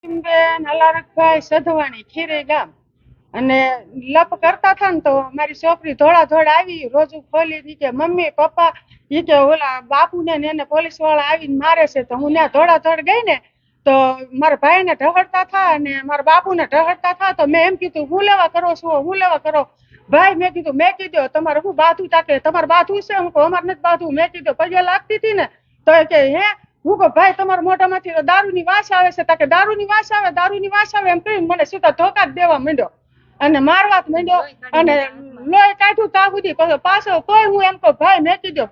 બેન અલારકભાઈ સધવાણી ખીરે ગામ અને લપ કરતા હતા ને તો મારી છોકરી ધોળા ધોળ આવી રોજુ ખોલી ઈ કે મમ્મી પપ્પા ઈ કે ઓલા બાપુને ને એને પોલીસ વાળા આવીને મારે છે તો હું ત્યાં ધોળા ધોળ ગઈ ને તો મારા ભાઈને ઢહડતા થા અને મારા બાપુને ઢહડતા થા તો મેં એમ કીધું હું લેવા કરો છો હું લેવા કરો ભાઈ મેં કીધું તમારે હું બાથું તાકે તમારે બાથું છે હું અમારે નથી બાથું મેં કીધું પગે લાગતી હતી ને તો એ કે હે હું કહું ભાઈ તમારા મોઢામાંથી તો દારૂની વાસ આવે છે તાકે દારૂની વાસ આવે એમ કહીને મને સીધા ધોકા જ દેવા માંડ્યો અને મારવા માંડ્યો અને લોહી કાઢ્યું ત્યાં સુધી પાછો તોય હું એમ કહું ભાઈ મેં કીધું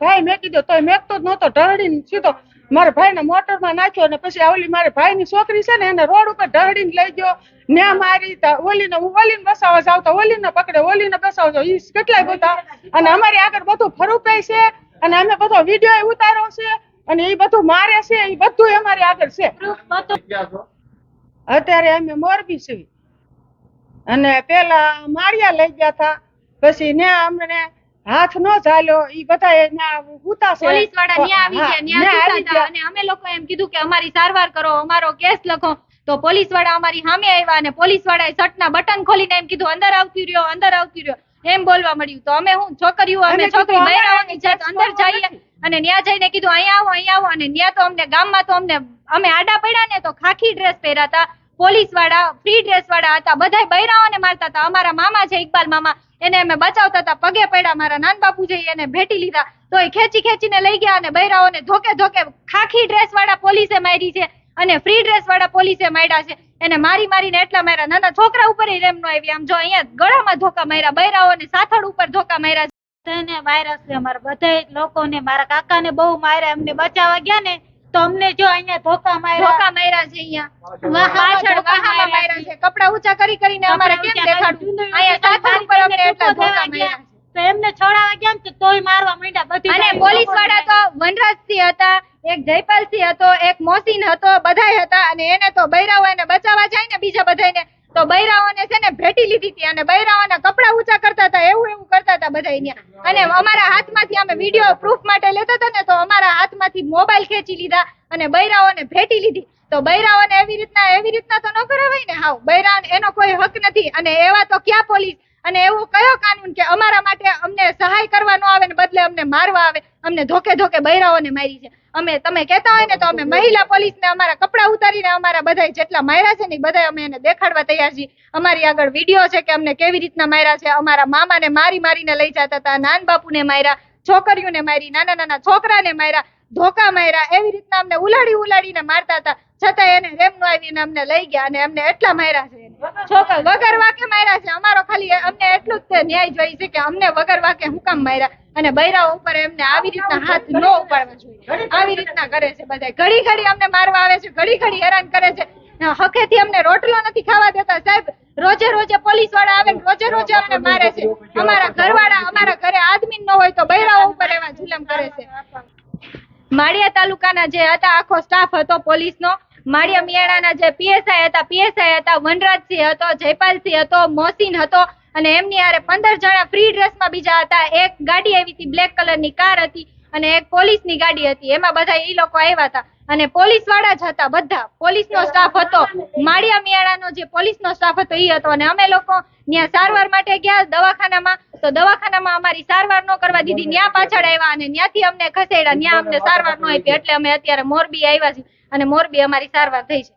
તોય મેકતો જ નહોતો ઢળડીને સીધો મારા ભાઈને મોટરમાં નાખ્યો અને પછી ઓલી મારી ભાઈની છોકરી છે ને એને રોડ ઉપર ઢળડીને લઈ ગયો ન્યા મારી ઓલીને બસાવવા જાવ તો ઓલીને પકડે ઓલીને બસાવજો ઈ કેટલાય બધા અને અમારી આગળ બધું ફરૂપે છે અને અમે બધો વિડીયો ઉતાર્યો છે અને એ બધું મારે છે એ બધું અમારી આગળ છે અત્યારે અમે મોરબી છીએ અને પેલા માળિયા લઈ ગયા હતા પછી ન્યા અમને હાથ નો ચાલ્યો ઈ બધા ઉતા છે પોલીસ વાળા ન્યા આવી ગયા અને અમે લોકો એમ કીધું કે અમારી સારવાર કરો અમારો કેસ લખો તો પોલીસ વાળા અમારી સામે આવ્યા અને પોલીસ વાળાએ શર્ટના બટન ખોલીને એમ કીધું અંદર આવતી રહ્યો એમ બોલવા મળ્યું તો અમે હું છોકરી બહેરાઓની જાત અંદર જઈએ અને ન્યા જઈને કીધું અહીંયા આવો અને ન્યા તો અમને ગામમાં તો અમે આડા પડ્યા ને તો ખાખી ડ્રેસ પહેર્યા હતા પોલીસ વાળા ફ્રી ડ્રેસ વાળા હતા બધા બહેરાઓને મારતા હતા અમારા મામા છે ઇકબાલ મામા એને અમે બચાવતા હતા પગે પડ્યા મારા નાન બાપુ જઈ એને ભેટી લીધા તો એ ખેંચીને લઈ ગયા અને બહેરાઓને ધોકે ખાખી ડ્રેસ વાળા પોલીસે મારી છે અને ફ્રી ડ્રેસ વાળા પોલીસે માર્યા છે એને મારીને એટલા માર્યા નાના છોકરા ઉપર રેમ નો આવી આમ જો અહીંયા ગળામાં ધોકા માર્યા બહેરાઓને સાથળ ઉપર ધોકા માર્યા બધાને માર્યા છે અમારા બધા લોકોને મારા કાકાને બહુ માર્યા એમને બચાવવા ગયા ને તો અમને જો અહીંયા ધોકા માર્યા છે અહીંયા પાછળ વાહામાં માર્યા છે કપડા ઊંચા કરીને અમારે કેમ દેખાડવું અહીંયા સાથળ ઉપર અમને એટલા ધોકા માર્યા તો એમને છોડાવવા ગયા ને તોય મારવા માંડ્યા બધી અને પોલીસ વાળા તો વનરાજસિંહ હતા એક જયપાલસિંહ હતો એક મોસીન હતો બધાય હતા અને એને તો બૈરાઓ એને બચાવવા જાય ને બીજા બધાને તો બૈરાઓને છે ને ભેટી લીધી હતી અને બૈરાઓના કપડા ઊંચા કરતા હતા એવું કરતા હતા બધા અને અમારા હાથમાંથી અમે વિડીયો પ્રૂફ માટે લેતા હતા ને તો અમારા હાથમાંથી મોબાઈલ ખેંચી લીધા અને બૈરાઓને ભેટી લીધી તો બૈરાઓને એવી રીતના તો ન કરાવાય ને હાવ બૈરા એનો કોઈ હક નથી અને એવા તો ક્યાં પોલીસ અને એવો કયો કાનૂન કે અમારા માટે અમને સહાય કરવાનો આવે ને બદલે અમને મારવા આવે અમને ધોકે બૈરાઓને મારી છે તમે કહેતા હોય ને તો અમે મહિલા પોલીસને અમારા કપડા ઉતારીને અમારા બધા જેટલા માર્યા છે ને બધા અમે એને દેખાડવા તૈયાર છીએ અમારી આગળ વિડીયો છે કે અમને કેવી રીતના માર્યા છે અમારા મામાને મારીને લઈ જતા હતા નાન બાપુને માર્યા છોકરીઓને મારી નાના છોકરાને માર્યા ધોકા માર્યા એવી રીતના અમને ઉલાડીને મારતા હતા છતાં એને રેમ નો આવીને અમને લઈ ગયા અને અમને એટલા માર્યા છે છોકરા વગર વાકે માર્યા છે અમારો ખાલી અમને એટલું જ ન્યાય જોઈએ છે કે અમને વગર વાકે હું કામ માર્યા અને બૈરાઓ ઉપર એમને આવી રીતના હાથ ન ઉપાડવા જોઈએ આવી રીતના કરે છે બધા ઘડી અમને મારવા આવે છે ઘડી હેરાન કરે છે હકેથી અમને રોટલો નથી ખાવા દેતા સાહેબ રોજે પોલીસ વાળા આવે રોજે અમને મારે છે અમારા ઘરવાળા અમારા ઘરે આદમી ન હોય તો બૈરાઓ ઉપર એવા જુલમ કરે છે માળિયા તાલુકાના જે હતા આખો સ્ટાફ હતો પોલીસનો માળિયા મિયાણાના જે પીએસઆઈ હતા વનરાજસિંહ હતો જયપાલસિંહ હતો મોસીન હતો અને એમની હારે 15 જણા ફ્રી ડ્રેસમાં બીજા હતા એક ગાડી આવી હતી બ્લેક કલરની કાર હતી અને એક પોલીસની ગાડી હતી એમાં બધા એ લોકો આવ્યા હતા અને પોલીસ વાળા જ હતા બધા પોલીસનો સ્ટાફ હતો માળિયા મિયાણાનો જે પોલીસનો સ્ટાફ હતો એ હતો અને અમે લોકો ત્યાં સારવાર માટે ગયા દવાખાનામાં તો દવાખાનામાં અમારી સારવાર ન કરવા દીધી ત્યાં પાછળ આવ્યા અને ત્યાંથી અમને ખસેડ્યા ત્યાં અમને સારવાર ન આપી એટલે અમે અત્યારે મોરબી આવ્યા છીએ અને મોરબી અમારી સારવાર થઈ છે